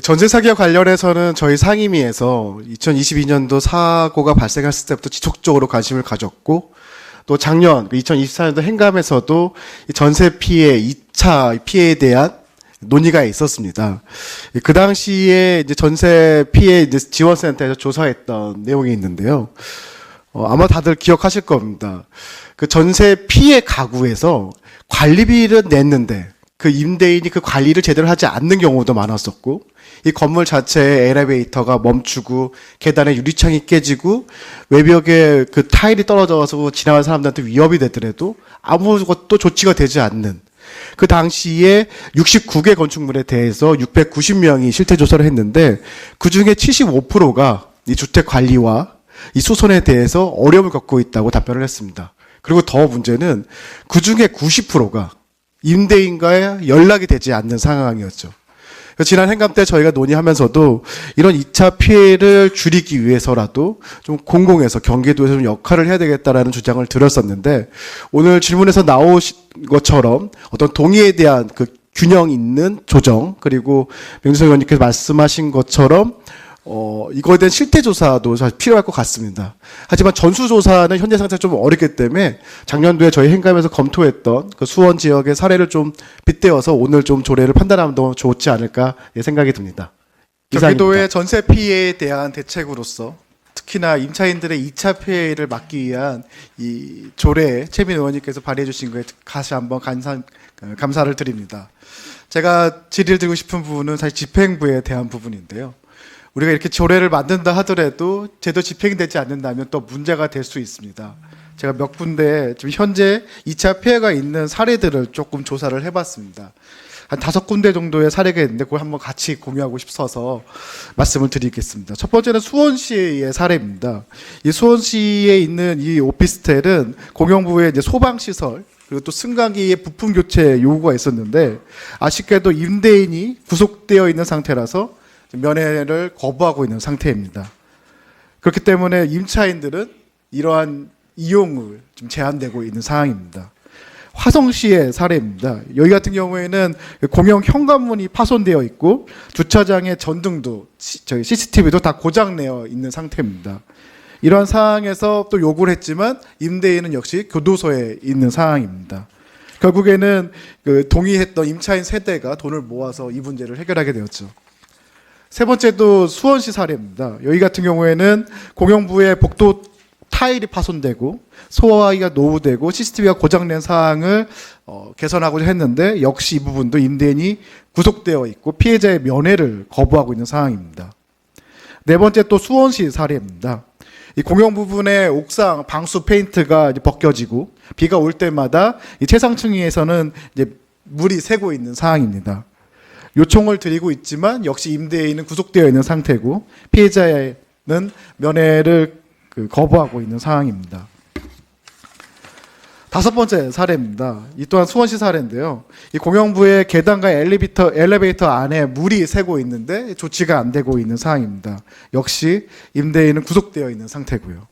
전세 사기와 관련해서는 저희 상임위에서 2022년도 사고가 발생했을 때부터 지속적으로 관심을 가졌고, 또 작년 2024년도 행감에서도 전세 피해 2차 피해에 대한 논의가 있었습니다. 그 당시에 이제 전세 피해 이제 지원센터에서 조사했던 내용이 있는데요. 아마 다들 기억하실 겁니다. 그 전세 피해 가구에서 관리비를 냈는데 그 임대인이 그 관리를 제대로 하지 않는 경우도 많았었고, 이 건물 자체에 엘리베이터가 멈추고 계단에 유리창이 깨지고 외벽에 그 타일이 떨어져서 지나가는 사람들한테 위협이 되더라도 아무것도 조치가 되지 않는, 그 당시에 69개 건축물에 대해서 690명이 실태 조사를 했는데 그 중에 75%가 이 주택 관리와 이 수선에 대해서 어려움을 겪고 있다고 답변을 했습니다. 그리고 더 문제는 그 중에 90%가 임대인과의 연락이 되지 않는 상황이었죠. 지난 행감 때 저희가 논의하면서도 이런 2차 피해를 줄이기 위해서라도 좀 공공에서 경기도에서 좀 역할을 해야 되겠다라는 주장을 드렸었는데, 오늘 질문에서 나오신 것처럼 어떤 동의에 대한 그 균형 있는 조정, 그리고 명진석 의원님께서 말씀하신 것처럼 이거에 대한 실태조사도 사실 필요할 것 같습니다. 하지만 전수조사는 현재 상태가 좀 어렵기 때문에 작년도에 저희 행감에서 검토했던 그 수원 지역의 사례를 좀 빗대어서 오늘 좀 조례를 판단하면 더 좋지 않을까 생각이 듭니다. 경기도의 전세 피해에 대한 대책으로서 특히나 임차인들의 2차 피해를 막기 위한 이 조례에 최민 의원님께서 발의해 주신 것에 다시 한번 감사를 드립니다. 제가 질의를 드리고 싶은 부분은 사실 집행부에 대한 부분인데요. 우리가 이렇게 조례를 만든다 하더라도 제대로 집행이 되지 않는다면 또 문제가 될 수 있습니다. 제가 몇 군데 지금 현재 2차 피해가 있는 사례들을 조금 조사를 해봤습니다. 한 5군데 정도의 사례가 있는데 그걸 한번 같이 공유하고 싶어서 말씀을 드리겠습니다. 첫 번째는 수원시의 사례입니다. 이 수원시에 있는 이 오피스텔은 공용부의 이제 소방시설, 그리고 또 승강기의 부품 교체 요구가 있었는데 아쉽게도 임대인이 구속되어 있는 상태라서 면회를 거부하고 있는 상태입니다. 그렇기 때문에 임차인들은 이러한 이용을 좀 제한되고 있는 상황입니다. 화성시의 사례입니다. 여기 같은 경우에는 공용 현관문이 파손되어 있고 주차장의 전등도 저희 CCTV도 다 고장내어 있는 상태입니다. 이러한 상황에서 또 요구를 했지만 임대인은 역시 교도소에 있는 상황입니다. 결국에는 그 동의했던 임차인 세대가 돈을 모아서 이 문제를 해결하게 되었죠. 세 번째도 수원시 사례입니다. 여기 같은 경우에는 공용부의 복도 타일이 파손되고 소화기가 노후되고 CCTV가 고장낸 사항을 개선하고자 했는데 역시 이 부분도 임대인이 구속되어 있고 피해자의 면회를 거부하고 있는 상황입니다. 네 번째 또 수원시 사례입니다. 이 공용 부분의 옥상 방수 페인트가 이제 벗겨지고 비가 올 때마다 이 최상층위에서는 이제 물이 새고 있는 상황입니다. 요청을 드리고 있지만 역시 임대인은 구속되어 있는 상태고 피해자는 면회를 거부하고 있는 상황입니다. 다섯 번째 사례입니다. 이 또한 수원시 사례인데요. 이 공용부의 계단과 엘리베이터 안에 물이 새고 있는데 조치가 안 되고 있는 상황입니다. 역시 임대인은 구속되어 있는 상태고요.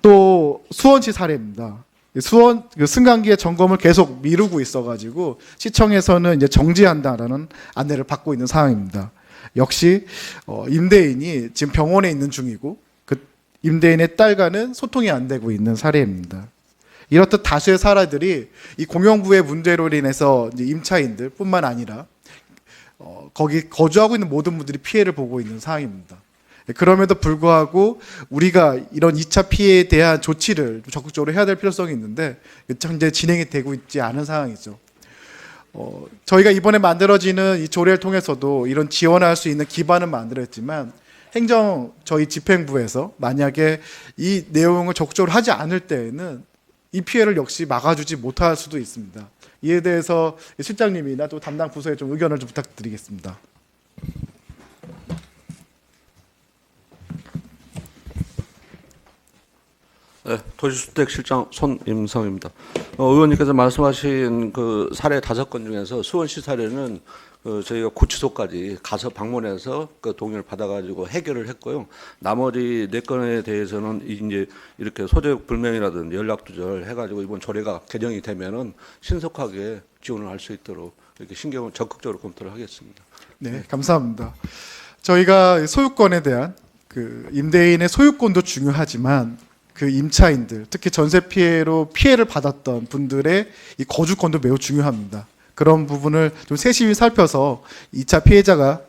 또 수원시 사례입니다. 수원 승강기의 점검을 계속 미루고 있어가지고 시청에서는 이제 정지한다라는 안내를 받고 있는 상황입니다. 역시 임대인이 지금 병원에 있는 중이고 그 임대인의 딸과는 소통이 안 되고 있는 사례입니다. 이렇듯 다수의 사례들이 이 공용부의 문제로 인해서 이제 임차인들뿐만 아니라 거기 거주하고 있는 모든 분들이 피해를 보고 있는 상황입니다. 그럼에도 불구하고 우리가 이런 2차 피해에 대한 조치를 적극적으로 해야 될 필요성이 있는데 현재 진행이 되고 있지 않은 상황이죠. 저희가 이번에 만들어지는 이 조례를 통해서도 이런 지원할 수 있는 기반은 만들었지만 저희 집행부에서 만약에 이 내용을 적극적으로 하지 않을 때에는 이 피해를 역시 막아주지 못할 수도 있습니다. 이에 대해서 실장님이나 또 담당 부서에 좀 의견을 좀 부탁드리겠습니다. 네, 도시주택실장 손임성입니다. 의원님께서 말씀하신 그 사례 5건 중에서 수원시 사례는 저희가 구치소까지 가서 방문해서 그 동의를 받아가지고 해결을 했고요. 나머지 4건에 대해서는 이제 이렇게 소재yok 불명이라든지 연락 두절 해가지고 이번 조례가 개정이 되면은 신속하게 지원을 할 수 있도록 이렇게 신경을 적극적으로 검토를 하겠습니다. 네, 감사합니다. 저희가 소유권에 대한 그 임대인의 소유권도 중요하지만 그 임차인들, 특히 전세 피해로 피해를 받았던 분들의 이 거주권도 매우 중요합니다. 그런 부분을 좀 세심히 살펴서 2차 피해자가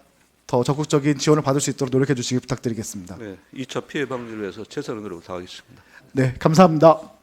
더 적극적인 지원을 받을 수 있도록 노력해 주시기 부탁드리겠습니다. 네, 2차 피해 방지를 위해서 최선의 노력을 다하겠습니다. 네, 감사합니다.